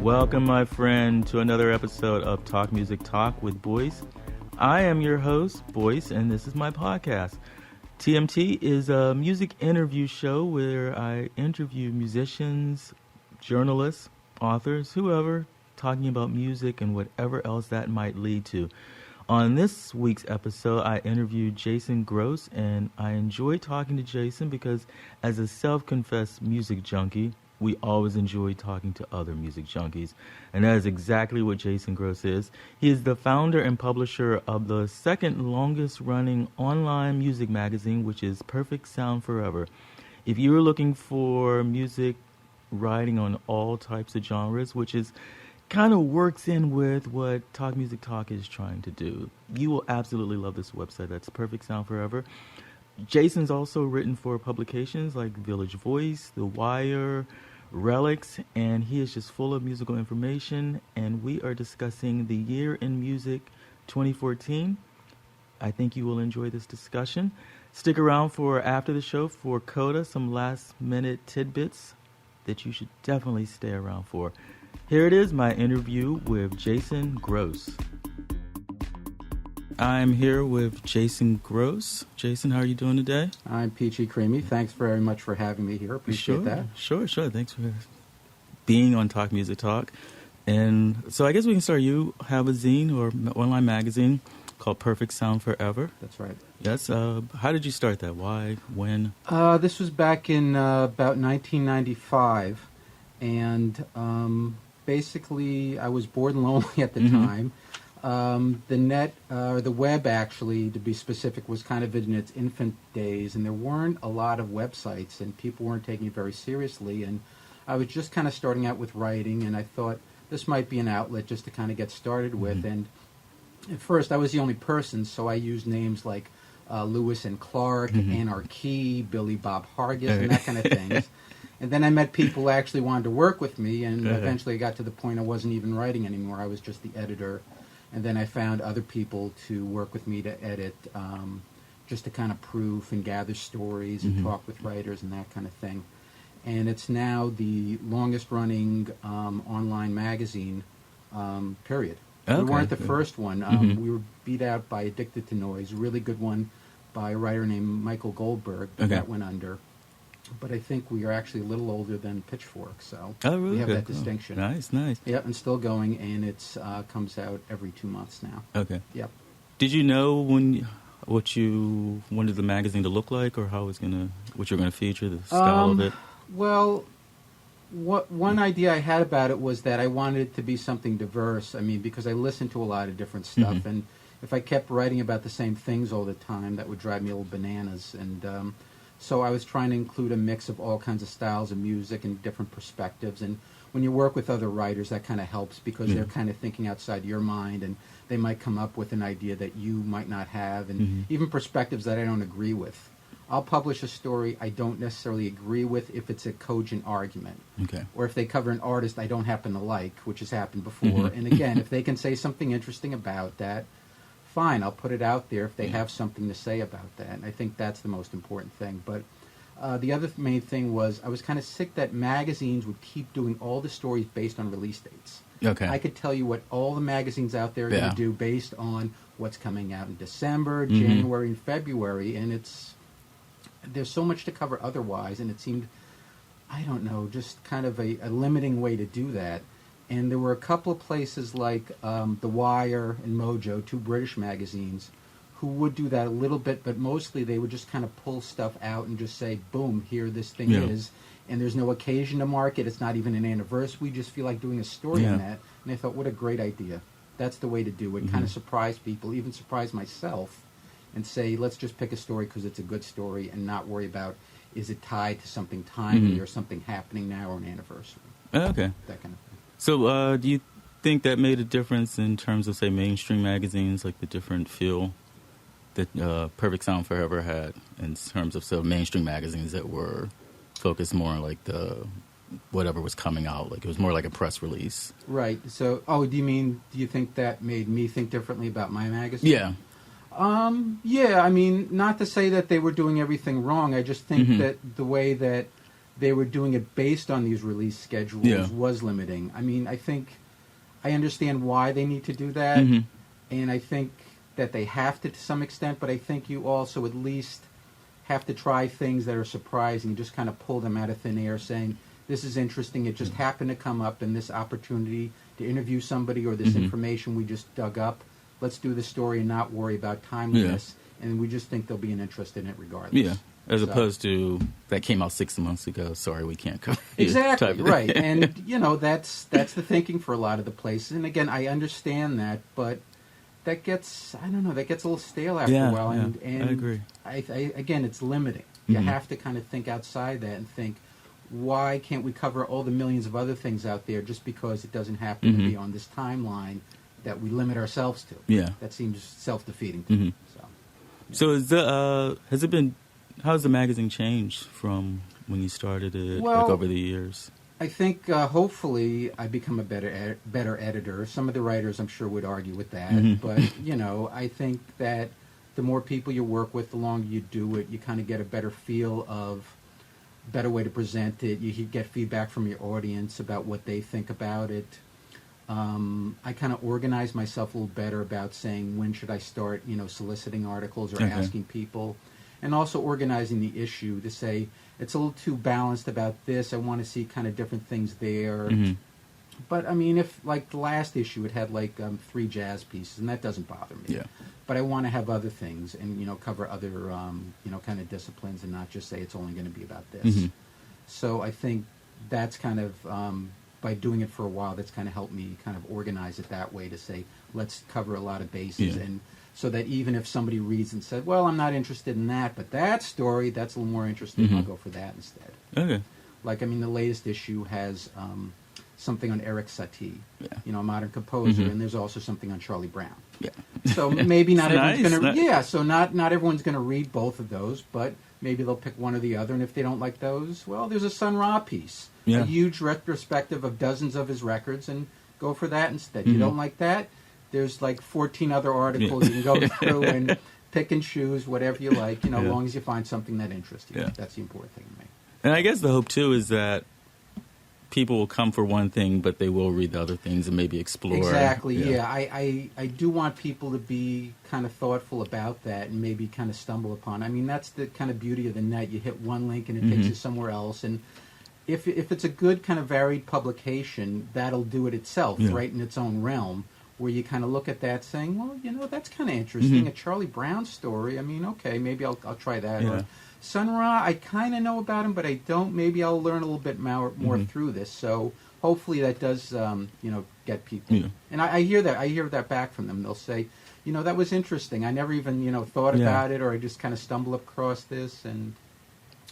Welcome, my friend, to another episode of Talk Music Talk with Boice. I am your host, Boice, and this is my podcast. TMT is a music interview show where I interview musicians, journalists, authors, whoever, talking about music and whatever else that might lead to. On this week's episode, I interviewed Jason Gross, and I enjoyed talking to Jason because as a self-confessed music junkie, we always enjoy talking to other music junkies, and that is exactly what Jason Gross is. He is the founder and publisher of the second longest running online music magazine, which is Perfect Sound Forever. If you're looking for music writing on all types of genres, which is kind of works in with what Talk Music Talk is trying to do, you will absolutely love this website. That's Perfect Sound Forever. Jason's also written for publications like Village Voice, The Wire, Relics, and he is just full of musical information, and we are discussing the year in music 2014. I think you will enjoy this discussion. Stick around for after the show for Coda, some last-minute tidbits that you should definitely stay around for. Here it is, my interview with Jason Gross. I'm here with Jason Gross. Jason, how are you doing today? I'm peachy creamy. Thanks very much for having me here. Appreciate that. Sure. Thanks for being on Talk Music Talk. And so I guess we can start. You have a zine or online magazine called Perfect Sound Forever. That's right. Yes. How did you start that? Why? When? This was back in about 1995. And basically, I was bored and lonely at the time. The net, or the web actually, to be specific, was kind of in its infant days, and there weren't a lot of websites, and people weren't taking it very seriously, and I was just kind of starting out with writing, and I thought this might be an outlet just to kind of get started with, and at first I was the only person, so I used names like Lewis and Clark, Anarchy, Billy Bob Hargis, and that kind of things. And then I met people who actually wanted to work with me, and eventually I got to the point I wasn't even writing anymore, I was just the editor. And then I found other people to work with me to edit, just to kind of proof and gather stories and talk with writers and that kind of thing. And it's now the longest-running online magazine, period. Okay. We weren't the first one. We were beat out by Addicted to Noise, a really good one by a writer named Michael Goldberg that went under. But I think we are actually a little older than Pitchfork, so we have that distinction. Nice. Yep, and still going, and it comes out every 2 months now. Okay. Yep. Did you know what you wanted the magazine to look like, or what you're gonna feature, the style of it? Well, one idea I had about it was that I wanted it to be something diverse. I mean, because I listened to a lot of different stuff, and if I kept writing about the same things all the time, that would drive me a little bananas. And so I was trying to include a mix of all kinds of styles of music and different perspectives. And when you work with other writers, that kind of helps because they're kind of thinking outside your mind, and they might come up with an idea that you might not have, and even perspectives that I don't agree with. I'll publish a story I don't necessarily agree with if it's a cogent argument. Okay. Or if they cover an artist I don't happen to like, which has happened before. And again, if they can say something interesting about that, fine, I'll put it out there if they have something to say about that. And I think that's the most important thing. But the other main thing was I was kind of sick that magazines would keep doing all the stories based on release dates. Okay. I could tell you what all the magazines out there are going to do based on what's coming out in December, January, and February. And there's so much to cover otherwise. And it seemed, I don't know, just kind of a limiting way to do that. And there were a couple of places like The Wire and Mojo, two British magazines, who would do that a little bit, but mostly they would just kind of pull stuff out and just say, boom, here this thing is. And there's no occasion to mark it. It's not even an anniversary. We just feel like doing a story on that. And I thought, what a great idea. That's the way to do it. Kind of surprise people, even surprise myself, and say, let's just pick a story because it's a good story and not worry about, is it tied to something timely or something happening now or an anniversary. Okay. That kind of thing. So do you think that made a difference in terms of, say, mainstream magazines, like the different feel that Perfect Sound Forever had in terms of mainstream magazines that were focused more on like the whatever was coming out, like it was more like a press release? Right. So, do you think that made me think differently about my magazine? Yeah. Yeah, I mean, not to say that they were doing everything wrong. I just think that the way that they were doing it based on these release schedules was limiting. I mean, I think I understand why they need to do that, and I think that they have to some extent, but I think you also at least have to try things that are surprising, just kind of pull them out of thin air, saying, this is interesting, it just happened to come up in this opportunity to interview somebody or this information we just dug up. Let's do the story and not worry about timeliness, and we just think there'll be an interest in it regardless. Yeah. As opposed to that came out 6 months ago. Sorry, we can't cover it. Exactly right, and that's the thinking for a lot of the places. And again, I understand that, but that gets a little stale after a while. And I agree. Again, it's limiting. You have to kind of think outside that and think, why can't we cover all the millions of other things out there just because it doesn't happen to be on this timeline that we limit ourselves to? Yeah, that seems self-defeating to me. So how's the magazine changed from when you started it, over the years? I think hopefully I become a better editor. Some of the writers, I'm sure, would argue with that. But, I think that the more people you work with, the longer you do it, you kind of get a better feel of better way to present it. You get feedback from your audience about what they think about it. I kind of organize myself a little better about saying when should I start, soliciting articles or asking people. And also organizing the issue to say, it's a little too balanced about this. I want to see kind of different things there. But, I mean, if, like, the last issue, it had, 3 jazz pieces, and that doesn't bother me. Yeah. But I want to have other things and, cover other, kind of disciplines and not just say it's only going to be about this. So I think that's kind of, by doing it for a while, that's kind of helped me kind of organize it that way to say, let's cover a lot of bases. And so that even if somebody reads and said, well, I'm not interested in that, but that story, that's a little more interesting, I'll go for that instead. Okay. The latest issue has something on Eric Satie, a modern composer, and there's also something on Charlie Brown. Yeah. So maybe not everyone's going to... so not everyone's going to read both of those, but maybe they'll pick one or the other, and if they don't like those, well, there's a Sun Ra piece, a huge retrospective of dozens of his records, and go for that instead. You don't like that? There's 14 other articles you can go through and pick and choose whatever you like, as long as you find something that interests you. That's the important thing to me. And I guess the hope, too, is that people will come for one thing, but they will read the other things and maybe explore. Exactly, I do want people to be kind of thoughtful about that and maybe kind of stumble upon. I mean, that's the kind of beauty of the net. You hit one link and it takes you somewhere else. And if it's a good kind of varied publication, that'll do it itself, right in its own realm, where you kind of look at that saying, well, that's kind of interesting. A Charlie Brown story, I mean, okay, maybe I'll try that. Or Sun Ra, I kind of know about him, but I don't. Maybe I'll learn a little bit more through this. So hopefully that does, get people. And I hear that. I hear that back from them. They'll say, that was interesting. I never even, thought about it, or I just kind of stumbled across this, and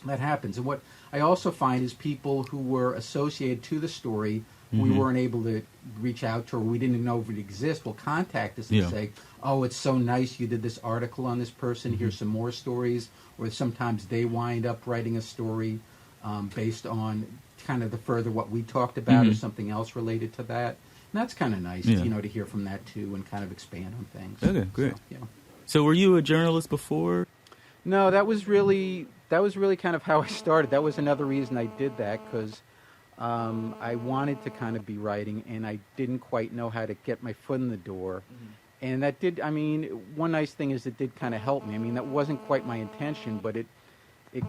that happens. And what I also find is people who were associated to the story we weren't able to reach out to, or we didn't know if it exists, will contact us and say, oh, it's so nice you did this article on this person, here's some more stories. Or sometimes they wind up writing a story based on kind of the further what we talked about or something else related to that. And that's kind of nice, to hear from that too and kind of expand on things. Okay, great. So were you a journalist before? No, that was really kind of how I started. That was another reason I did that, because I wanted to kind of be writing, and I didn't quite know how to get my foot in the door. And that did, one nice thing is it did kind of help me. That wasn't quite my intention, but it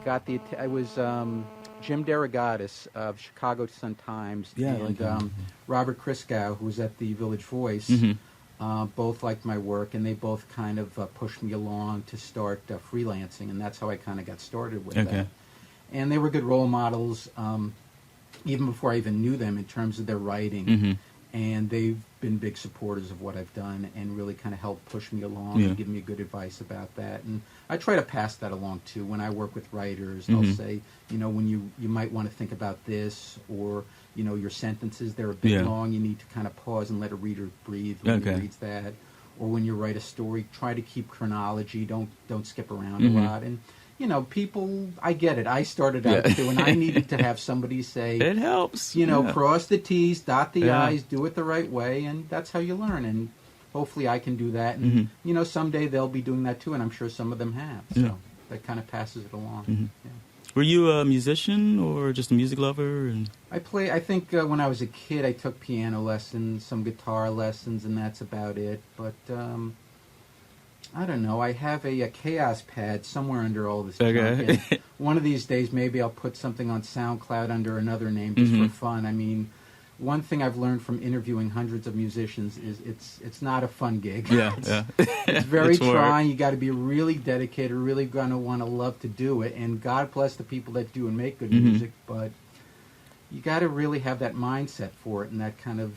got I was Jim Derogatis of Chicago Sun-Times and Robert Christgau, who was at the Village Voice, both liked my work, and they both kind of pushed me along to start freelancing, and that's how I kind of got started with that. And they were good role models, even before I even knew them in terms of their writing. And they've been big supporters of what I've done and really kind of helped push me along and give me good advice about that. And I try to pass that along, too. When I work with writers, they'll say, when you might want to think about this, or, your sentences, they're a bit long. You need to kind of pause and let a reader breathe when he reads that. Or when you write a story, try to keep chronology. Don't skip around a lot. And people, I get it. I started out too, and I needed to have somebody say, it helps. Cross the T's, dot the I's, do it the right way, and that's how you learn. And hopefully I can do that. And, someday they'll be doing that too, and I'm sure some of them have. So that kind of passes it along. Were you a musician or just a music lover? And I think when I was a kid, I took piano lessons, some guitar lessons, and that's about it. But I don't know. I have a Chaos pad somewhere under all this junk. Okay. And one of these days, maybe I'll put something on SoundCloud under another name just for fun. I mean, one thing I've learned from interviewing hundreds of musicians is it's not a fun gig. Yeah, It's very It's hard. trying. You got to be really dedicated, really going to want to love to do it. And God bless the people that do and make good music, but you got to really have that mindset for it and that kind of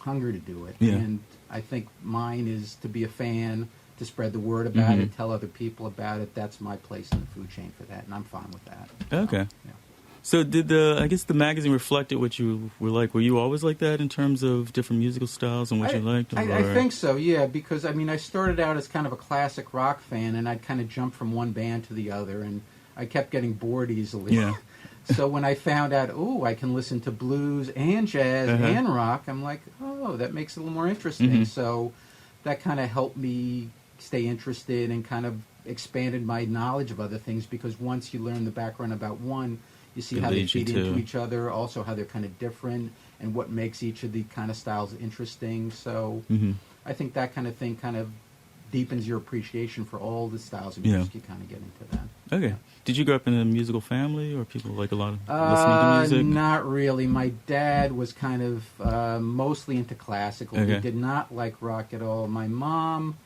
hunger to do it. Yeah. And I think mine is to be a fan, to spread the word about it, tell other people about it. That's my place in the food chain for that, and I'm fine with that. Okay. Yeah. So did I guess the magazine reflected what you were like? Were you always like that in terms of different musical styles and what you liked? I think so, yeah, because, I mean, I started out as kind of a classic rock fan, and I'd kind of jump from one band to the other, and I kept getting bored easily. Yeah. So when I found out, I can listen to blues and jazz and rock, I'm like, that makes it a little more interesting. So that kind of helped me stay interested and kind of expanded my knowledge of other things, because once you learn the background about one, you see how they feed into each other, also how they're kind of different, and what makes each of the kind of styles interesting. So I think that kind of thing kind of deepens your appreciation for all the styles of music. You kind of get into that. Okay. Yeah. Did you grow up in a musical family, or people like a lot of listening to music? Not really. My dad was kind of mostly into classical. Okay. He did not like rock at all. My mom,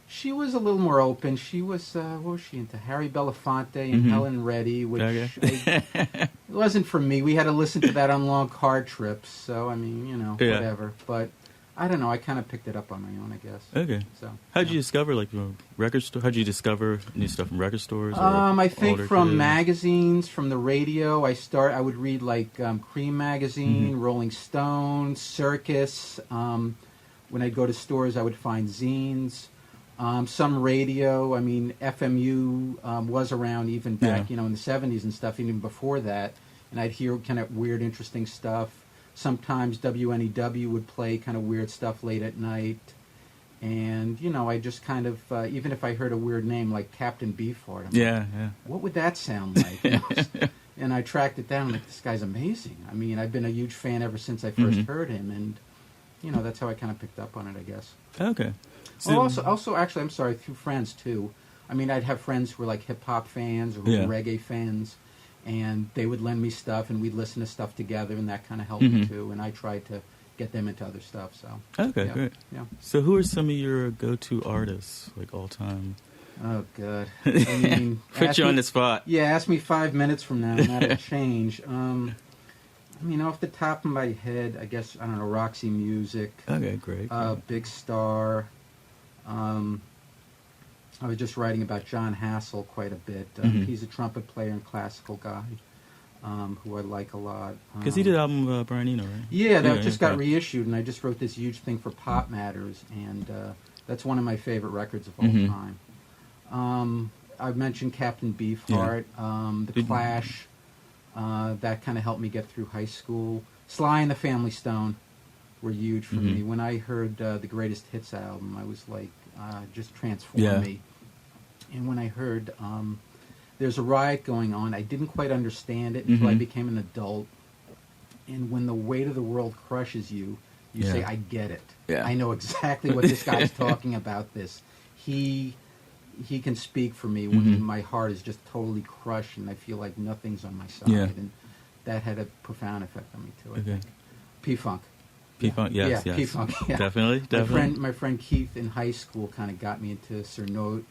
she was a little more open. She was, what was she into? Harry Belafonte and Helen Reddy, which it wasn't for me. We had to listen to that on long car trips. So, I mean, whatever. But I don't know. I kind of picked it up on my own, I guess. Okay. So, how did you discover, like, record store? How did you discover new stuff from record stores? Or I think from kids? magazines, from the radio. I would read like Cream magazine, Rolling Stone, Circus. When I'd go to stores, I would find zines. Some radio. I mean, FMU was around even back, in the 70s and stuff, even before that. And I'd hear kind of weird, interesting stuff. Sometimes WNEW would play kind of weird stuff late at night. And, I just kind of, even if I heard a weird name like Captain Beefheart, I'm like, what would that sound like? And I tracked it down. I'm like, this guy's amazing. I mean, I've been a huge fan ever since I first heard him. And, that's how I kind of picked up on it, I guess. Okay. So, also, actually, I'm sorry, through friends, too. I mean, I'd have friends who were like hip-hop fans or reggae fans. And they would lend me stuff, and we'd listen to stuff together, and that kind of helped me, too. And I tried to get them into other stuff. So okay, great. Yeah. So who are some of your go-to artists, like all time? Oh God, I mean, put you on the spot. Yeah, ask me 5 minutes from now, and that'll change. I mean, off the top of my head, I guess I don't know, Roxy Music. Okay, great. Big Star. I was just writing about John Hassel quite a bit. He's a trumpet player and classical guy. Who I like a lot. Because he did the album Brian Eno, right? Yeah, that just got reissued, and I just wrote this huge thing for Pop Matters, and that's one of my favorite records of all time. I've mentioned Captain Beefheart, The Clash. That kind of helped me get through high school. Sly and the Family Stone were huge for me. When I heard the Greatest Hits album, I was like, just transformed me. And when I heard... There's a riot going on. I didn't quite understand it until I became an adult. And when the weight of the world crushes you, you say, I get it. Yeah. I know exactly what this guy's talking about this. He can speak for me when my heart is just totally crushed and I feel like nothing's on my side. And that had a profound effect on me, too, I think. P-Funk. P-Funk, yes. P-Funk, Definitely. My friend Keith in high school kind of got me into Sir No's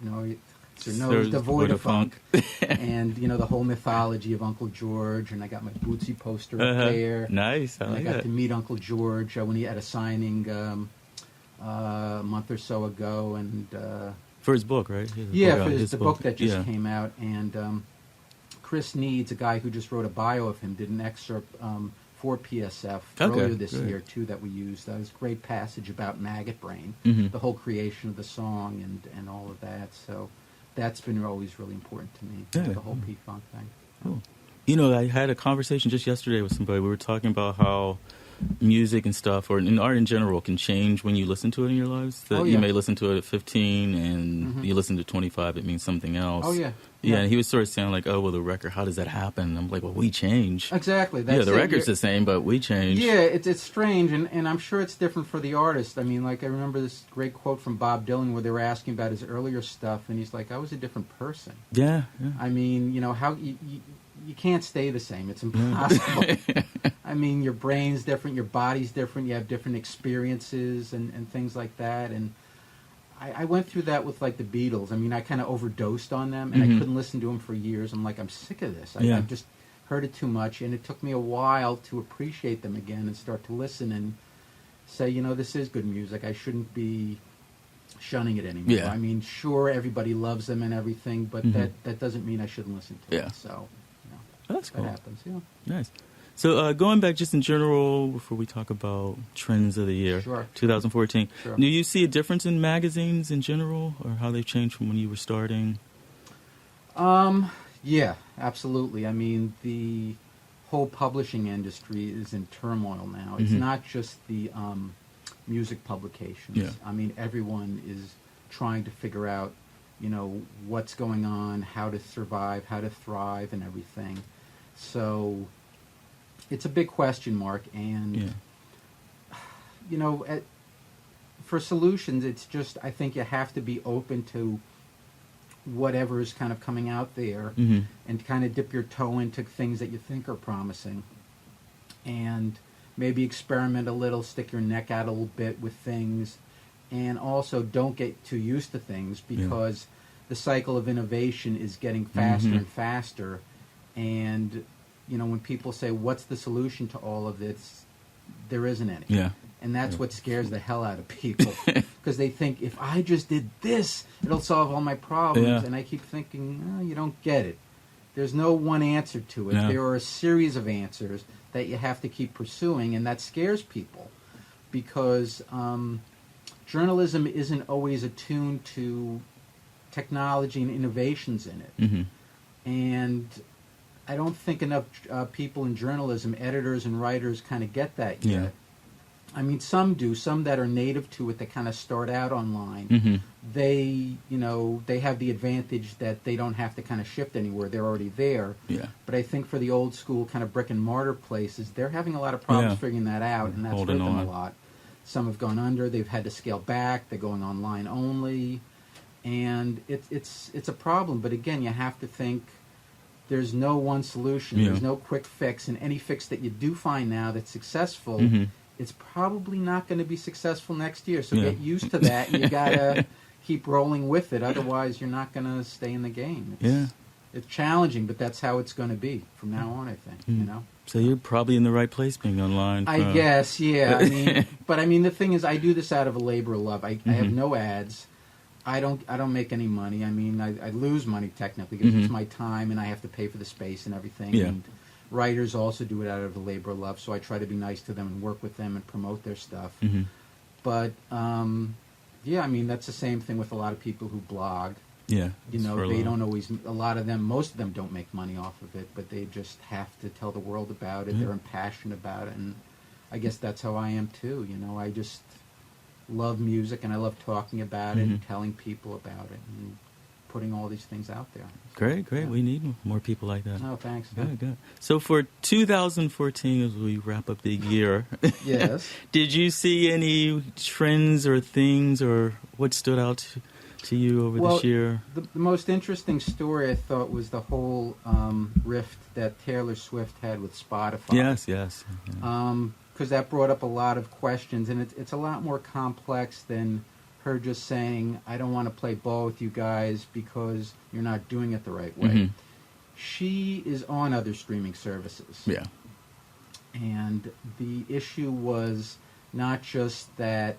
Devoid of Funk, and the whole mythology of Uncle George, and I got my Bootsy poster up there. Nice, I got to meet Uncle George when he had a signing a month or so ago, and for his book, right? For the book that just came out, and Chris Needs, a guy who just wrote a bio of him, did an excerpt for PSF earlier this year too that we used. That was a great passage about Maggot Brain, the whole creation of the song and all of that. So. That's been always really important to me, the whole P-Funk thing. Cool. I had a conversation just yesterday with somebody. We were talking about how music and stuff, or in art in general, can change when you listen to it in your lives. That you may listen to it at 15, and you listen to 25, it means something else. Oh, yeah. Yeah, and he was sort of saying, like, oh, well, the record, how does that happen? And I'm like, well, we change. Exactly. Yeah, the record's the same, but we change. Yeah, it's strange, and I'm sure it's different for the artist. I mean, like, I remember this great quote from Bob Dylan where they were asking about his earlier stuff, and he's like, I was a different person. Yeah. I mean, you know, how you can't stay the same. It's impossible. I mean, your brain's different, your body's different, you have different experiences and things like that, and I went through that with, like, the Beatles. I mean, I kind of overdosed on them, and I couldn't listen to them for years. I'm like, I'm sick of this. I've just heard it too much, and it took me a while to appreciate them again and start to listen and say, you know, this is good music. I shouldn't be shunning it anymore. Yeah. I mean, sure, everybody loves them and everything, but that doesn't mean I shouldn't listen to them. So, you know, that's cool. That happens, yeah. Nice. So going back just in general, before we talk about trends of the year, 2014, do you see a difference in magazines in general, or how they've changed from when you were starting? Yeah, absolutely. I mean, the whole publishing industry is in turmoil now. It's not just the music publications. Yeah. I mean, everyone is trying to figure out, you know, what's going on, how to survive, how to thrive, and everything. So it's a big question mark, and you know, for solutions, it's just, I think you have to be open to whatever is kind of coming out there, and kind of dip your toe into things that you think are promising, and maybe experiment a little, stick your neck out a little bit with things, and also don't get too used to things, because the cycle of innovation is getting faster and faster, and you know, when people say, what's the solution to all of this, there isn't any. Yeah. And that's what scares the hell out of people, because they think, if I just did this, it'll solve all my problems. Yeah. And I keep thinking, oh, you don't get it. There's no one answer to it. Yeah. There are a series of answers that you have to keep pursuing, and that scares people, because journalism isn't always attuned to technology and innovations in it. And I don't think enough people in journalism, editors and writers, kind of get that yet. Yeah. I mean, some do. Some that are native to it, that kind of start out online. They, you know, they have the advantage that they don't have to kind of shift anywhere. They're already there. Yeah. But I think for the old school kind of brick and mortar places, they're having a lot of problems figuring that out, and that's hurt them a lot. Some have gone under. They've had to scale back. They're going online only, and it's a problem. But again, you have to think. There's no one solution. There's no quick fix, and any fix that you do find now that's successful, it's probably not going to be successful next year. So get used to that. You gotta keep rolling with it. Otherwise, you're not going to stay in the game. It's challenging, but that's how it's going to be from now on, I think. You know. So you're probably in the right place being online. I guess, yeah. I mean, but I mean, the thing is, I do this out of a labor of love. I have no ads. I don't make any money. I mean, I lose money technically because it's my time, and I have to pay for the space and everything. Yeah. And writers also do it out of the labor of love, so I try to be nice to them and work with them and promote their stuff. But yeah, I mean, that's the same thing with a lot of people who blog. Yeah, you know, they don't always. A lot of them, most of them, don't make money off of it, but they just have to tell the world about it. They're impassioned about it, and I guess that's how I am too. You know, I just love music, and I love talking about it and telling people about it and putting all these things out there. Great. Yeah. We need more people like that. Oh, thanks. Good. So for 2014, as we wrap up the year, yes, did you see any trends or things, or what stood out to you over this year? The most interesting story, I thought, was the whole rift that Taylor Swift had with Spotify. Yes. Because that brought up a lot of questions, and it's a lot more complex than her just saying, I don't want to play ball with you guys because you're not doing it the right way. She is on other streaming services. Yeah. And the issue was not just that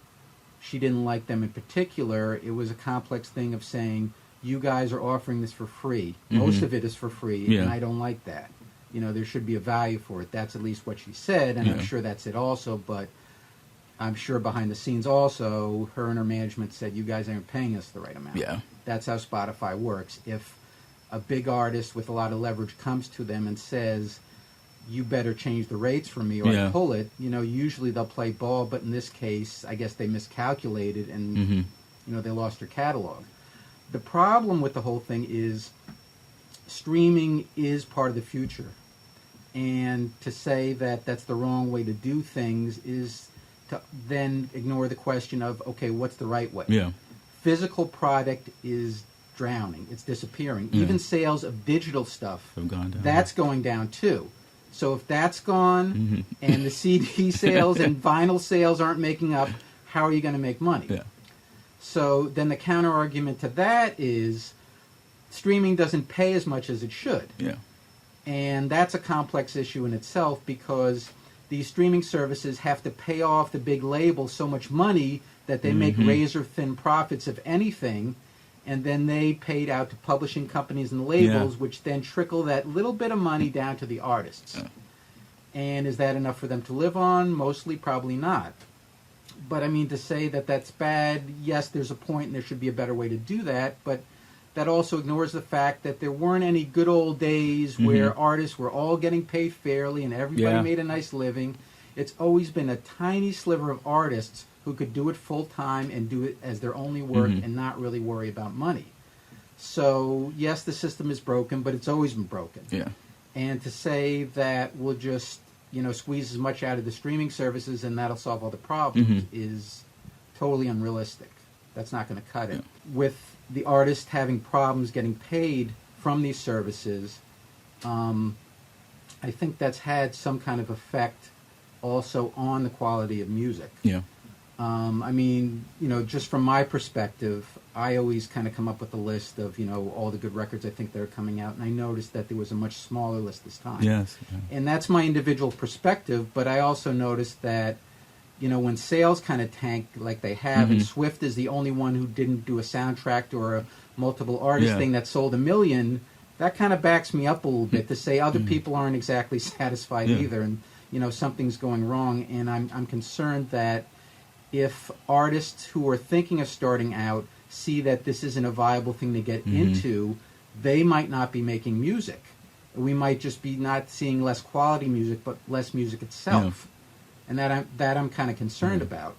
she didn't like them in particular, it was a complex thing of saying, you guys are offering this for free. Most of it is for free, and I don't like that. You know, there should be a value for it. That's at least what she said, and I'm sure that's it also, but I'm sure behind the scenes also, her and her management said, you guys aren't paying us the right amount. Yeah. That's how Spotify works. If a big artist with a lot of leverage comes to them and says, you better change the rates for me or Yeah. I pull it. Usually they'll play ball, but in this case, I guess they miscalculated and, they lost their catalog. The problem with the whole thing is streaming is part of the future. And to say that that's the wrong way to do things is to then ignore the question of, okay, what's the right way? Yeah. Physical product is drowning. It's disappearing. Yeah. Even sales of digital stuff, Have gone down. that's going down too. So if that's gone and the CD sales and vinyl sales aren't making up, how are you going to make money? Yeah. So then the counter argument to that is streaming doesn't pay as much as it should. Yeah. And that's a complex issue in itself because these streaming services have to pay off the big labels so much money that they make razor-thin profits, if anything, and then they paid out to publishing companies and labels, which then trickle that little bit of money down to the artists. Yeah. And is that enough for them to live on? Mostly, probably not. But I mean, to say that that's bad, yes, there's a point and there should be a better way to do that, but that also ignores the fact that there weren't any good old days where artists were all getting paid fairly and everybody made a nice living. It's always been a tiny sliver of artists who could do it full time and do it as their only work and not really worry about money. So, yes, the system is broken, but it's always been broken. Yeah. And to say that we'll just, squeeze as much out of the streaming services and that'll solve all the problems is totally unrealistic. That's not going to cut it. Yeah. With the artist having problems getting paid from these services, I think that's had some kind of effect also on the quality of music. Yeah. I mean, just from my perspective, I always kind of come up with a list of, all the good records I think that are coming out, and I noticed that there was a much smaller list this time. Yes. Yeah. And that's my individual perspective, but I also noticed that, when sales kind of tank like they have, and Swift is the only one who didn't do a soundtrack or a multiple artist thing that sold 1 million, that kind of backs me up a little bit to say other people aren't exactly satisfied either, and, something's going wrong, and I'm concerned that if artists who are thinking of starting out see that this isn't a viable thing to get into, they might not be making music. We might just be not seeing less quality music, but less music itself. And that I'm kind of concerned about.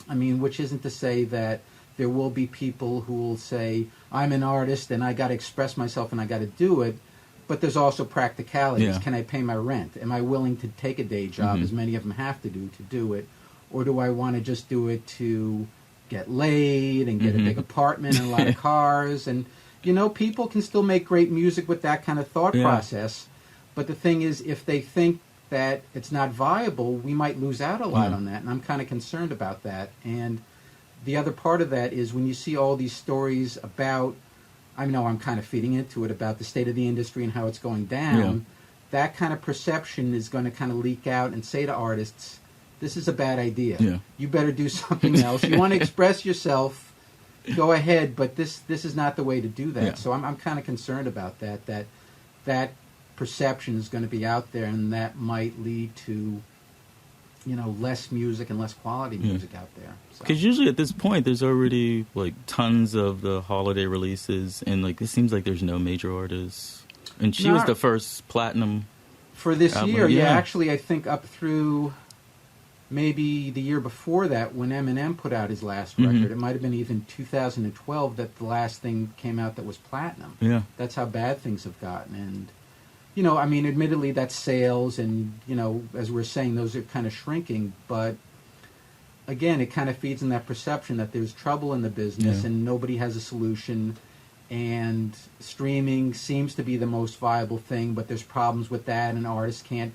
I mean, which isn't to say that there will be people who will say, I'm an artist and I got to express myself and I got to do it, but there's also practicalities. Yeah. Can I pay my rent? Am I willing to take a day job, as many of them have to do it? Or do I want to just do it to get laid and get a big apartment and a lot of cars? And, people can still make great music with that kind of thought process. But the thing is, if they think that it's not viable, we might lose out a lot on that. And I'm kind of concerned about that. And the other part of that is when you see all these stories about, I know I'm kind of feeding into it, about the state of the industry and how it's going down, that kind of perception is going to kind of leak out and say to artists, this is a bad idea. Yeah. You better do something else. You want to express yourself, go ahead, but this is not the way to do that. Yeah. So I'm kind of concerned about that perception is going to be out there, and that might lead to, less music and less quality music out there. Because usually at this point, there's already, tons of the holiday releases, and, it seems like there's no major artists. And she was the first platinum for this album. year. Yeah, actually, I think up through maybe the year before that, when Eminem put out his last record, it might have been even 2012 that the last thing came out that was platinum. Yeah. That's how bad things have gotten. And, admittedly, that's sales, and, as we're saying, those are kind of shrinking, but again, it kind of feeds in that perception that there's trouble in the business and nobody has a solution, and streaming seems to be the most viable thing, but there's problems with that, and artists can't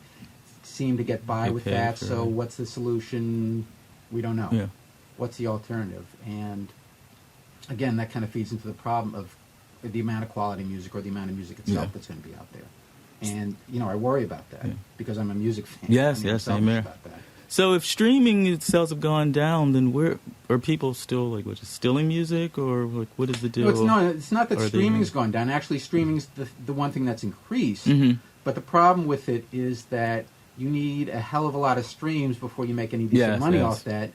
seem to get by with that. So what's the solution? We don't know. Yeah. What's the alternative? And again, that kind of feeds into the problem of the amount of quality music or the amount of music itself that's going to be out there. And, I worry about that because I'm a music fan. Yes, same here. So if streaming sales have gone down, then where are people still, just stealing music, or what is the deal? It's not that streaming's gone down. Actually, streaming's the one thing that's increased. But the problem with it is that you need a hell of a lot of streams before you make any decent money off that.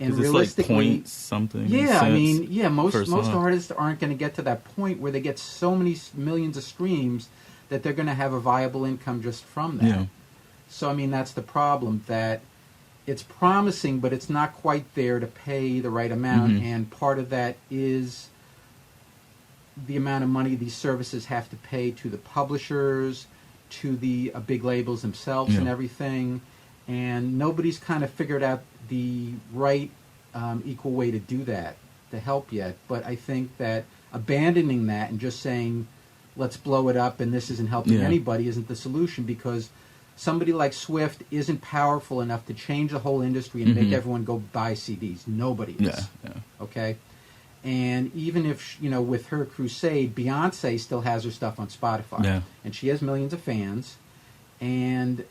And realistically, point something. Yeah, I mean, most artists aren't going to get to that point where they get so many millions of streams that they're going to have a viable income just from that. Yeah. So, I mean, that's the problem, that it's promising, but it's not quite there to pay the right amount, and part of that is the amount of money these services have to pay to the publishers, to the big labels themselves and everything, and nobody's kind of figured out the right equal way to do that, to help yet. But I think that abandoning that and just saying, let's blow it up and this isn't helping anybody isn't the solution, because somebody like Swift isn't powerful enough to change the whole industry and make everyone go buy CDs. Nobody is. Okay? And even if, with her crusade, Beyonce still has her stuff on Spotify. Yeah. And she has millions of fans. And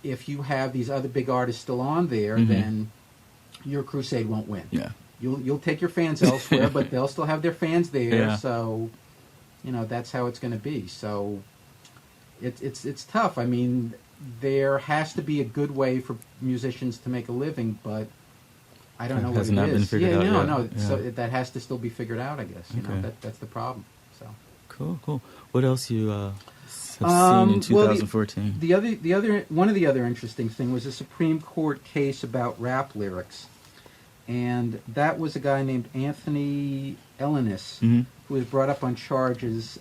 if you have these other big artists still on there, then your crusade won't win. Yeah. You'll take your fans elsewhere, but they'll still have their fans there. Yeah. So, that's how it's going to be. So it's tough. I mean, there has to be a good way for musicians to make a living, but I don't know what it is. Has not been figured out yet. No. So that has to still be figured out, I guess. That's the problem. So cool. What else you have seen in 2014? One of the other interesting thing was a Supreme Court case about rap lyrics, and that was a guy named Anthony Ellenis who was brought up on charges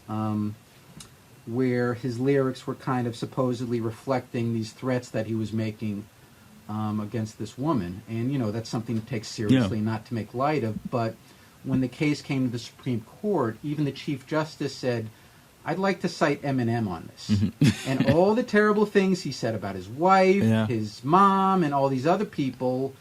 where his lyrics were kind of supposedly reflecting these threats that he was making against this woman. And, that's something to take seriously, not to make light of. But when the case came to the Supreme Court, even the Chief Justice said, I'd like to cite Eminem on this. And all the terrible things he said about his wife, his mom, and all these other people.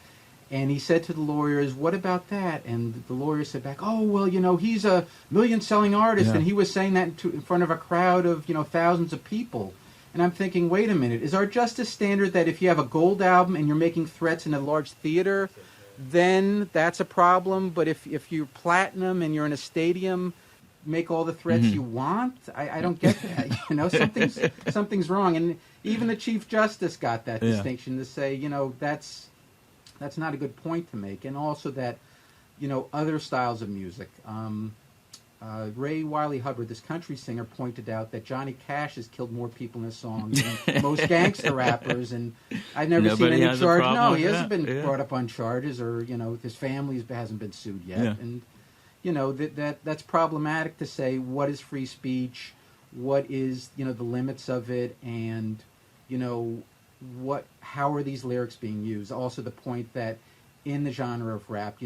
And he said to the lawyers, what about that? And the lawyers said back, oh, well, he's a million-selling artist, and he was saying that in front of a crowd of, thousands of people. And I'm thinking, wait a minute, is our justice standard that if you have a gold album and you're making threats in a large theater, then that's a problem? But if you're platinum and you're in a stadium, make all the threats you want? I don't get that. Something's wrong. And even the Chief Justice got that distinction to say, that's not a good point to make. And also that, other styles of music. Ray Wiley Hubbard, this country singer, pointed out that Johnny Cash has killed more people in his songs than most gangster rappers. And I've never seen any charge. No, he hasn't been brought up on charges, or, his family hasn't been sued yet. Yeah. And, that's problematic to say what is free speech, what is, the limits of it, and, how are these lyrics being used? Also the point that in the genre of rap,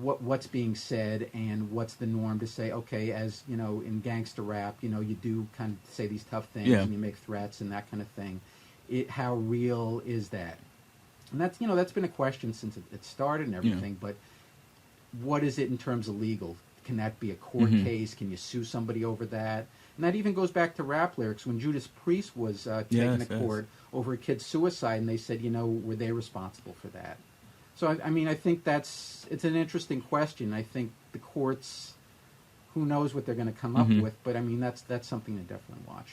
what's being said and what's the norm to say, okay, as, in gangster rap, you do kind of say these tough things and you make threats and that kind of thing. How real is that? And that's, that's been a question since it started and everything, but what is it in terms of legal? Can that be a court case? Can you sue somebody over that? And that even goes back to rap lyrics. When Judas Priest was taken to court over a kid's suicide, and they said, were they responsible for that? So, I mean, I think it's an interesting question. I think the courts, who knows what they're going to come up with, but I mean, that's something to definitely watch.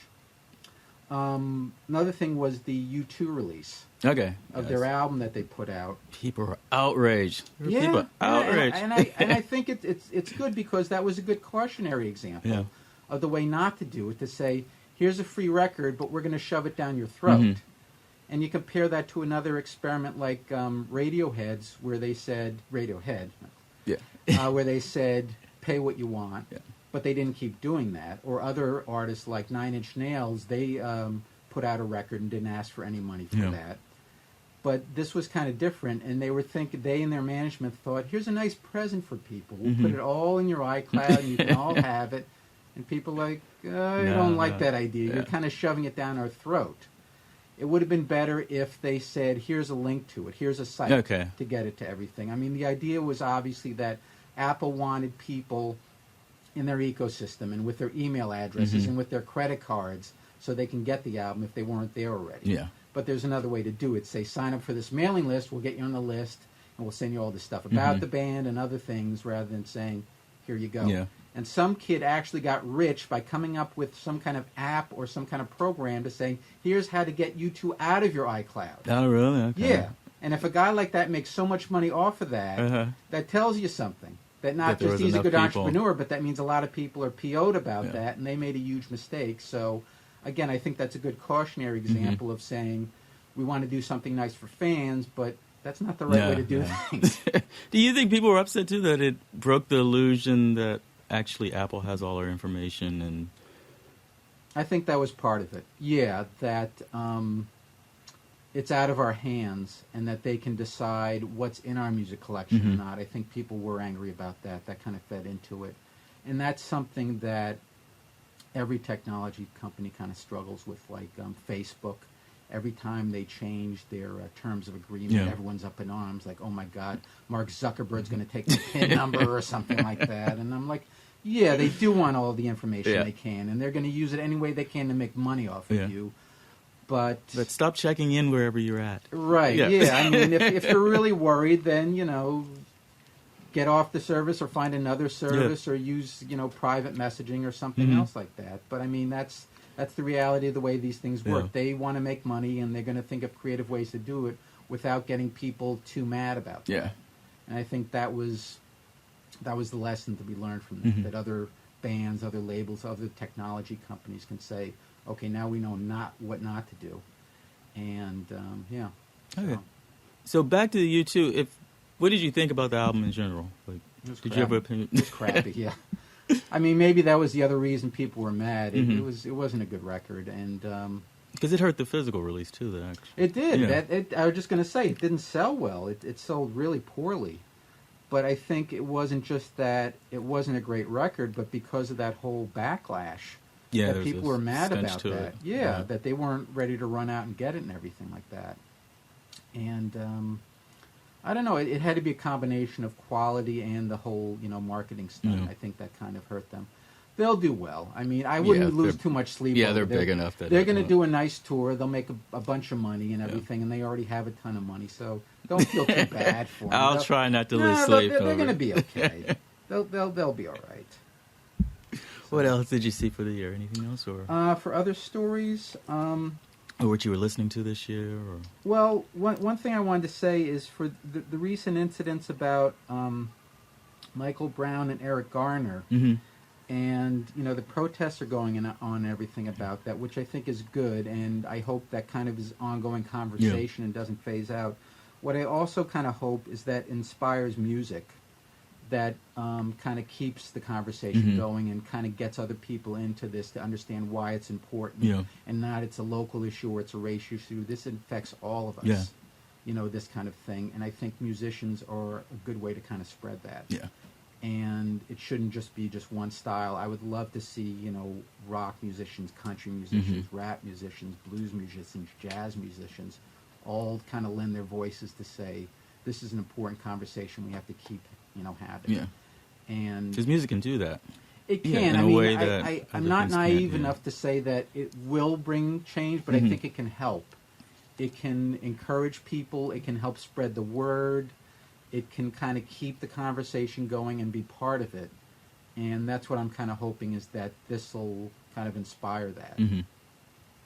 Another thing was the U2 release of their album that they put out. People are outraged. People are outraged. And I think it's good, because that was a good cautionary example of the way not to do it, to say, here's a free record, but we're going to shove it down your throat. And you compare that to another experiment like Radiohead's, where they said, where they said, pay what you want. Yeah. But they didn't keep doing that. Or other artists like Nine Inch Nails, they put out a record and didn't ask for any money for that. But this was kind of different, and they and their management thought, here's a nice present for people. We'll put it all in your iCloud, and you can all have it. And people are like, I don't like that idea. Yeah. You're kind of shoving it down our throat. It would have been better if they said, here's a link to it. Here's a site to get it to everything. I mean, the idea was obviously that Apple wanted people in their ecosystem and with their email addresses and with their credit cards so they can get the album if they weren't there already. Yeah. But there's another way to do it. Say, sign up for this mailing list, we'll get you on the list, and we'll send you all this stuff about the band and other things, rather than saying, here you go. Yeah. And some kid actually got rich by coming up with some kind of app or some kind of program to say, here's how to get U2 out of your iCloud. Oh, really? Okay. Yeah. And if a guy like that makes so much money off of that, that tells you something. That not just he's a good entrepreneur, but that means a lot of people are PO'd about that, and they made a huge mistake. So again, I think that's a good cautionary example of saying we want to do something nice for fans, but that's not the right way to do things. Do you think people were upset too that it broke the illusion that actually Apple has all our information? And I think that was part of it. Yeah, that it's out of our hands and that they can decide what's in our music collection or not. I think people were angry about that. That kind of fed into it. And that's something that every technology company kind of struggles with, like Facebook. Every time they change their terms of agreement, everyone's up in arms, like, oh my God, Mark Zuckerberg's going to take the PIN number or something like that. And I'm like, yeah, they do want all the information they can, and they're going to use it any way they can to make money off of you. But stop checking in wherever you're at. Right, yeah. I mean, if you're really worried, then, get off the service or find another service or use, private messaging or something else like that. But, I mean, that's the reality of the way these things work. They want to make money, and they're going to think of creative ways to do it without getting people too mad about that. And I think that was the lesson to be learned from that, that other bands, other labels, other technology companies can say, okay, now we know what not to do. And, Okay. So back to the U2. What did you think about the album in general? Like, did you have an opinion? It was crappy, yeah. I mean, maybe that was the other reason people were mad. It wasn't a good record, and because it hurt the physical release too. That actually, it did. I was just going to say it didn't sell well. It sold really poorly, but I think it wasn't just that it wasn't a great record, but because of that whole backlash, that people were mad about that. Yeah, that they weren't ready to run out and get it and everything like that, and. I don't know. It had to be a combination of quality and the whole, marketing stunt. I think that kind of hurt them. They'll do well. I mean, I wouldn't lose too much sleep. Yeah, they're big enough that they're going to do a nice tour. They'll make a bunch of money and everything, and they already have a ton of money. So don't feel too bad for them. I'll try not to lose sleep. They're going to be okay. They'll be all right. What else did you see for the year? Anything else, or for other stories? Or what you were listening to this year? Or? Well, one thing I wanted to say is for the recent incidents about Michael Brown and Eric Garner, and the protests are going on and everything about that, which I think is good, and I hope that kind of is ongoing conversation and doesn't phase out. What I also kind of hope is that inspires music that kind of keeps the conversation going and kind of gets other people into this to understand why it's important and not it's a local issue or it's a race issue. This affects all of us, this kind of thing. And I think musicians are a good way to kind of spread that. And it shouldn't just be just one style. I would love to see, rock musicians, country musicians, rap musicians, blues musicians, jazz musicians, all kind of lend their voices to say, this is an important conversation we have to keep having. And because music can do that. It can. I mean, I'm not naive enough to say that it will bring change, but I think it can help. It can encourage people. It can help spread the word. It can kind of keep the conversation going and be part of it. And that's what I'm kind of hoping is that this will kind of inspire that.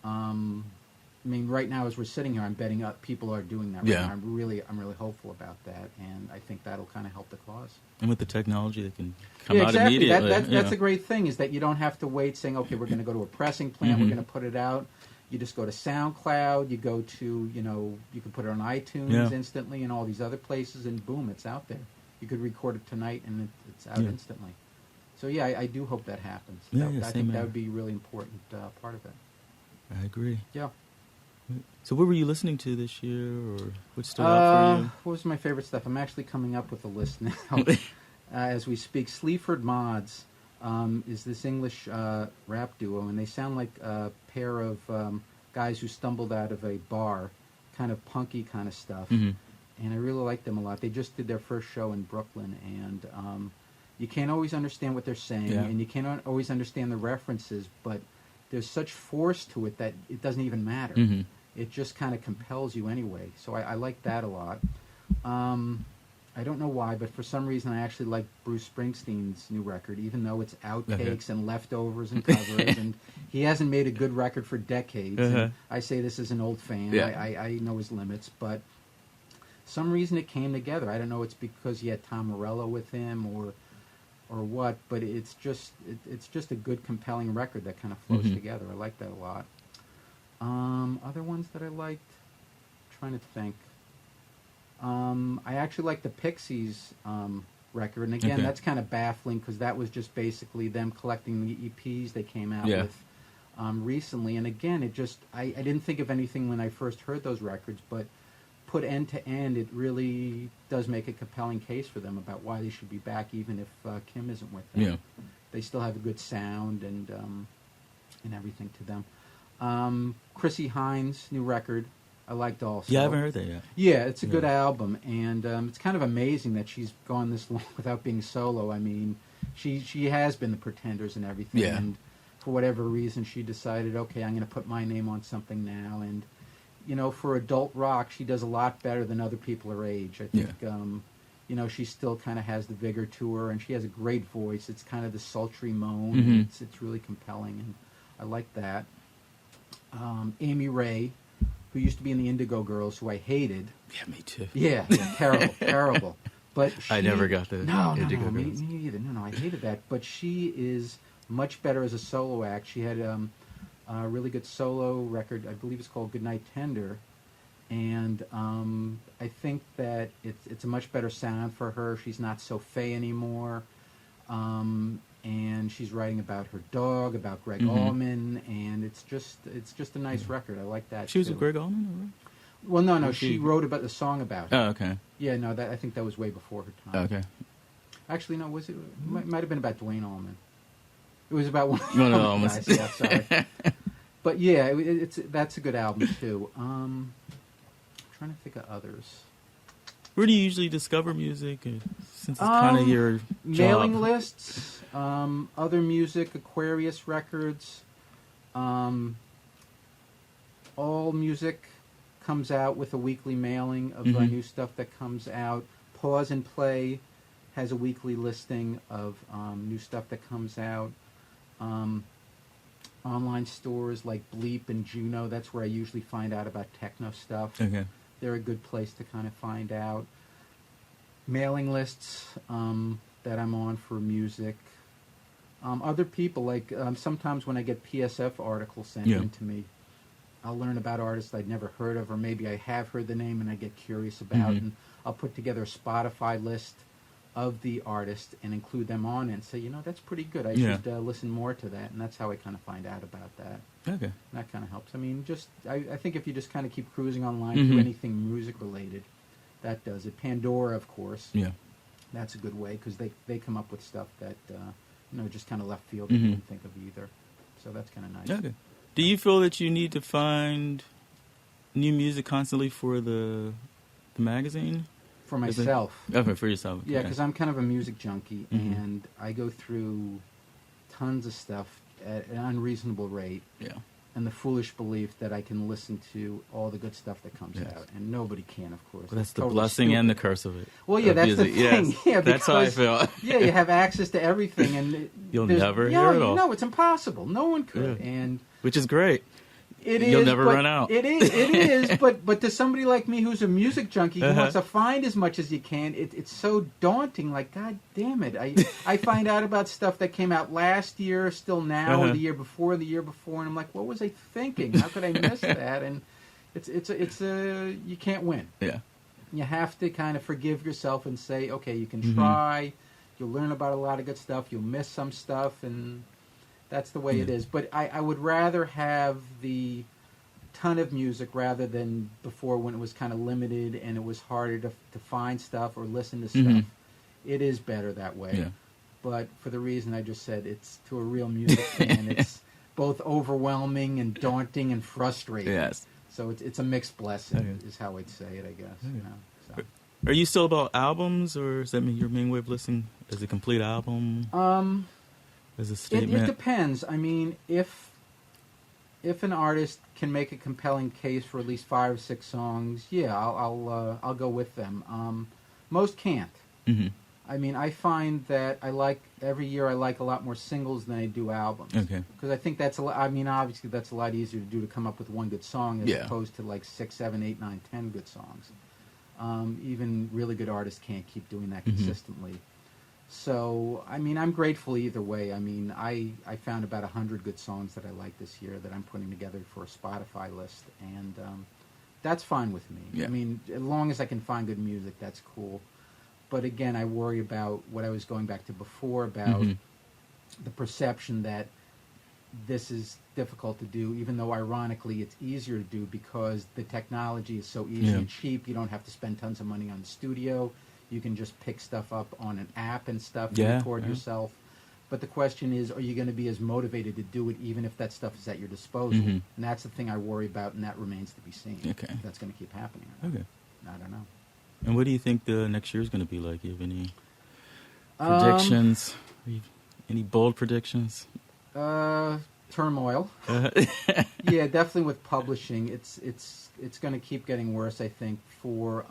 I mean, right now as we're sitting here, I'm betting up people are doing that right now. I'm really hopeful about that, and I think that'll kind of help the cause. And with the technology that can come out immediately. That's a great thing, is that you don't have to wait saying, okay, we're going to go to a pressing plant, we're going to put it out. You just go to SoundCloud, you go to, you can put it on iTunes instantly and all these other places, and boom, it's out there. You could record it tonight, and it's out instantly. So, yeah, I do hope that happens. I think that would be a really important part of it. I agree. Yeah. So what were you listening to this year, or what stood out for you? What was my favorite stuff? I'm actually coming up with a list now as we speak. Sleaford Mods is this English rap duo, and they sound like a pair of guys who stumbled out of a bar, kind of punky kind of stuff, and I really like them a lot. They just did their first show in Brooklyn, and you can't always understand what they're saying, and you can't always understand the references, but there's such force to it that it doesn't even matter. It just kind of compels you anyway. So I like that a lot. I don't know why, but for some reason I actually like Bruce Springsteen's new record, even though it's outtakes and leftovers and covers, and he hasn't made a good record for decades. And I say this as an old fan. I know his limits, but some reason it came together. I don't know. It's because he had Tom Morello with him or what, but it's just a good, compelling record that kind of flows together. I like that a lot. Other ones that I liked, trying to think. I actually like the Pixies record, and again, that's kind of baffling because that was just basically them collecting the EPs they came out with recently. And again, I didn't think of anything when I first heard those records, but put end to end, it really does make a compelling case for them about why they should be back, even if Kim isn't with them. Yeah. They still have a good sound and everything to them. Chrissy Hines' new record, I liked also. Yeah, I haven't heard that yet. Yeah, it's a good album, and it's kind of amazing that she's gone this long without being solo. I mean, she has been the Pretenders and everything, and for whatever reason, she decided, okay, I'm going to put my name on something now, and for adult rock, she does a lot better than other people her age. I think, she still kind of has the vigor to her, and she has a great voice. It's kind of the sultry moan. Mm-hmm. It's really compelling, and I like that. Amy Ray, who used to be in the Indigo Girls, who I hated. Yeah, me too. Yeah, terrible. But I never got the Indigo Girls. Me either. No, I hated that. But she is much better as a solo act. She had a really good solo record. I believe it's called Goodnight Tender, and I think that it's a much better sound for her. She's not so fey anymore, and she's writing about her dog, about Greg Allman, and it's just a nice record. I like that. She was with Greg Allman, right? Well, no, she wrote about the song about it. Oh, okay. Yeah, no, I think that was way before her time. Okay. Actually, no, was it? Might have been about Dwayne Allman. It was about one No, of the guys. Yeah, sorry. But yeah, that's a good album too. I'm trying to think of others. Where do you usually discover music? Since it's kind of your job. Mailing lists, other music, Aquarius Records. All Music comes out with a weekly mailing of new stuff that comes out. Pause and Play has a weekly listing of new stuff that comes out. Online stores like Bleep and Juno, that's where I usually find out about techno stuff. Okay. They're a good place to kind of find out. Mailing lists that I'm on for music. Other people, like sometimes when I get PSF articles sent in to me, I'll learn about artists I'd never heard of, or maybe I have heard the name and I get curious about, and I'll put together a Spotify list of the artist and include them on and say, that's pretty good. I should listen more to that, and that's how I kind of find out about that. Okay. And that kind of helps. I mean, I think if you just kind of keep cruising online to anything music related, that does it. Pandora, of course. Yeah. That's a good way because they come up with stuff that just kind of left field you didn't think of either. So that's kind of nice. Okay. Do you feel that you need to find new music constantly for the magazine? For myself. For yourself. Yeah, because I'm kind of a music junkie, and I go through tons of stuff at an unreasonable rate. Yeah. And the foolish belief that I can listen to all the good stuff that comes out, and nobody can, of course. Well, that's the blessing and the curse of it. Well, yeah, that's music. the thing. Yes. Yeah, that's how I feel. Yeah, you have access to everything, and you'll never hear it all. No, it's impossible. No one could, and which is great. You'll never run out. It is. But to somebody like me who's a music junkie who wants to find as much as you can, it's so daunting. Like, God damn it! I find out about stuff that came out last year, still now, or the year before, and I'm like, what was I thinking? How could I miss that? And it's you can't win. Yeah. You have to kind of forgive yourself and say, okay, you can try. You'll learn about a lot of good stuff. You'll miss some stuff, and that's the way it is. But I would rather have the ton of music rather than before when it was kind of limited and it was harder to find stuff or listen to stuff. It is better that way. Yeah. But for the reason I just said, it's to a real music fan, it's both overwhelming and daunting and frustrating. Yes. So it's a mixed blessing is how I'd say it, I guess. So. Are you still about albums, or is that your main way of listening? Is a complete album? As a statement? It depends. I mean, if an artist can make a compelling case for at least 5 or 6 songs, I'll go with them. Most can't. I mean, I find that every year I like a lot more singles than I do albums. Okay. Because I think obviously that's a lot easier to do, to come up with one good song as opposed to like 6, 7, 8, 9, 10 good songs. Even really good artists can't keep doing that consistently. So, I mean, I'm grateful either way. I mean, I found about 100 good songs that I like this year that I'm putting together for a Spotify list, and that's fine with me. Yeah. I mean, as long as I can find good music, that's cool. But again, I worry about what I was going back to before about the perception that this is difficult to do, even though ironically it's easier to do because the technology is so easy and cheap. You don't have to spend tons of money on the studio. You can just pick stuff up on an app and stuff and record yourself. But the question is, are you going to be as motivated to do it even if that stuff is at your disposal? And that's the thing I worry about, and that remains to be seen. Okay. If that's going to keep happening or not. Okay. I don't know. And what do you think the next year is going to be like? Do you have any predictions? Any bold predictions? Turmoil. Yeah, definitely with publishing. It's going to keep getting worse, I think, for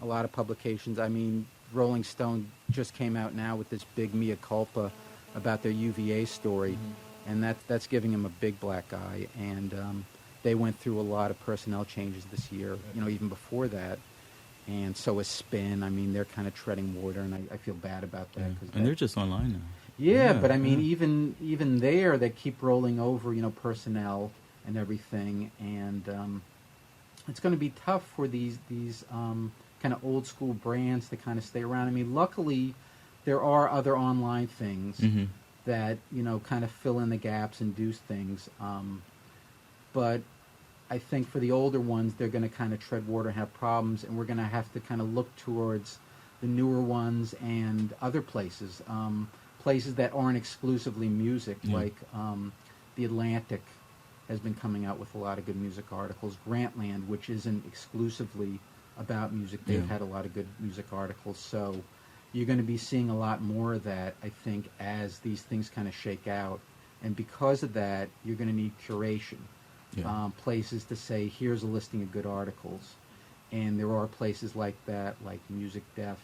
a lot of publications. I mean, Rolling Stone just came out now with this big mea culpa about their UVA story, and that's giving them a big black eye. And they went through a lot of personnel changes this year, even before that. And so is Spin. I mean, they're kind of treading water, and I feel bad about that. And they're just online now. Yeah, but I mean, even there, they keep rolling over, personnel and everything, and it's going to be tough for these kind of old school brands to kind of stay around. I mean, luckily, there are other online things that kind of fill in the gaps and do things, but I think for the older ones, they're going to kind of tread water and have problems, and we're going to have to kind of look towards the newer ones and other places. Places that aren't exclusively music, like The Atlantic has been coming out with a lot of good music articles. Grantland, which isn't exclusively about music, they've had a lot of good music articles. So you're going to be seeing a lot more of that, I think, as these things kind of shake out. And because of that, you're going to need curation. Places to say, here's a listing of good articles. And there are places like that, like Music Def,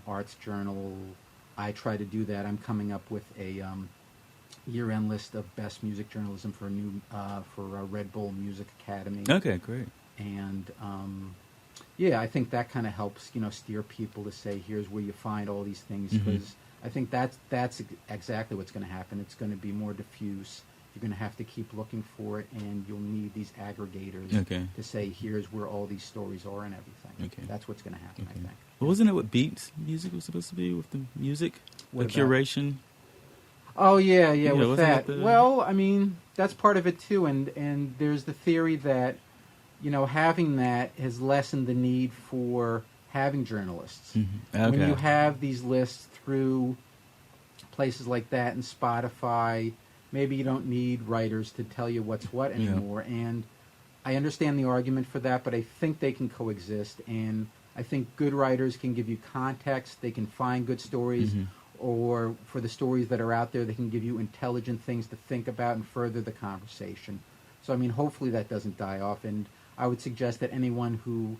Arts Journal. I try to do that. I'm coming up with a year-end list of best music journalism for Red Bull Music Academy. Okay, great. And I think that kind of helps, steer people to say, here's where you find all these things, because I think that's exactly what's going to happen. It's going to be more diffuse. You're going to have to keep looking for it, and you'll need these aggregators to say, here's where all these stories are and everything. Okay. That's what's going to happen, I think. Well, wasn't it what Beats music was supposed to be with the music? What the curation? Oh, yeah, with that. Well, I mean, that's part of it, too, and there's the theory that, having that has lessened the need for having journalists. Okay. When you have these lists through places like that and Spotify, maybe you don't need writers to tell you what's what anymore. And I understand the argument for that, but I think they can coexist. And I think good writers can give you context. They can find good stories. Or for the stories that are out there, they can give you intelligent things to think about and further the conversation. So, I mean, hopefully that doesn't die off. And I would suggest that anyone who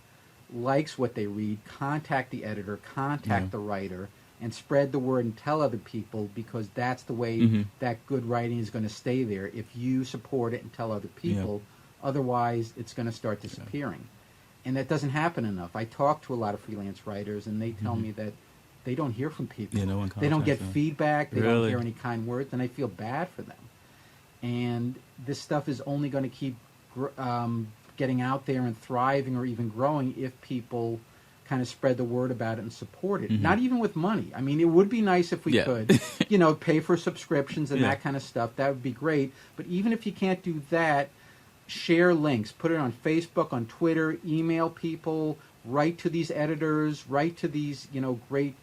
likes what they read, contact the editor, contact the writer, and spread the word and tell other people, because that's the way that good writing is going to stay there. If you support it and tell other people, otherwise it's going to start disappearing. And that doesn't happen enough. I talk to a lot of freelance writers, and they tell me that they don't hear from people. No one they don't get them. feedback. They don't hear any kind words, and I feel bad for them. And this stuff is only going to keep getting out there and thriving or even growing if people kind of spread the word about it and support it. Not even with money. I mean, it would be nice if we could, pay for subscriptions and that kind of stuff. That would be great. But even if you can't do that, share links. Put it on Facebook, on Twitter, email people, write to these editors, write to these, great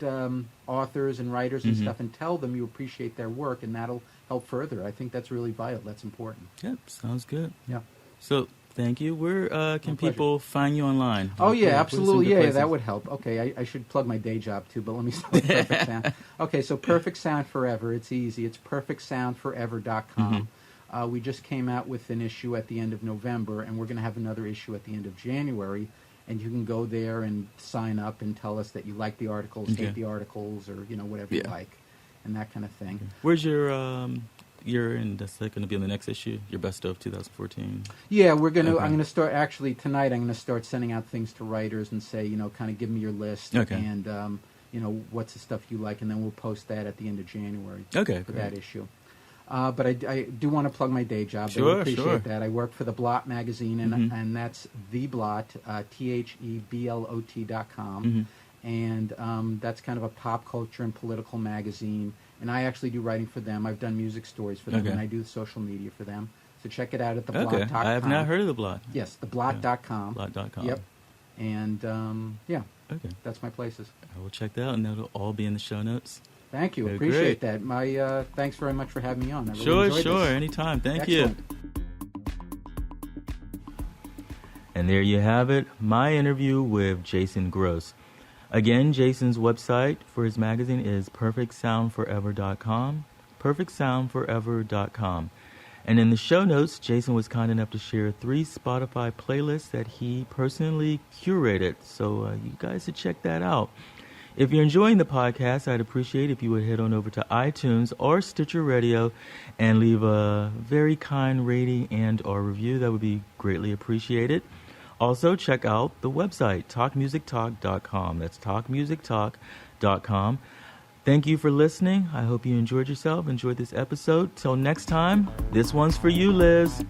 authors and writers and stuff, and tell them you appreciate their work, and that'll help further. I think that's really vital. That's important. Yep, sounds good. Yeah. So, thank you. Where can people find you online? Oh, yeah, absolutely. Yeah, that would help. Okay, I should plug my day job, too, but let me start with Perfect Sound. Okay, so Perfect Sound Forever. It's easy. It's perfectsoundforever.com. We just came out with an issue at the end of November, and we're going to have another issue at the end of January. And you can go there and sign up and tell us that you like the articles, hate the articles, or whatever you like, and that kind of thing. Where's your and that's going to be in the next issue? Your best of 2014. Yeah, we're going to. I'm going to start tonight. I'm going to start sending out things to writers and say, kind of give me your list. And what's the stuff you like, and then we'll post that at the end of January for great. that issue. But I do want to plug my day job. Sure, I appreciate sure. that. I work for the Blot magazine, and that's The Blot, THEBLOT.com. And that's kind of a pop culture and political magazine. And I actually do writing for them. I've done music stories for them, and I do social media for them. So check it out at theblot.com. Okay, I have not heard of the Blot. Yes, theblot.com. Blot.com. Yep. And, Okay. that's my places. I will check that out, and that'll all be in the show notes. Thank you. Very Appreciate great. that. My thanks very much for having me on. I really Sure, enjoyed sure. this. Anytime. Thank Excellent. you. And there you have it, my interview with Jason Gross. Again, Jason's website for his magazine is perfectsoundforever.com, perfectsoundforever.com. And in the show notes, Jason was kind enough to share 3 Spotify playlists that he personally curated. So you guys should check that out. If you're enjoying the podcast, I'd appreciate if you would head on over to iTunes or Stitcher Radio and leave a very kind rating and or review. That would be greatly appreciated. Also, check out the website, talkmusictalk.com. That's talkmusictalk.com. Thank you for listening. I hope you enjoyed yourself, enjoyed this episode. Till next time, this one's for you, Liz.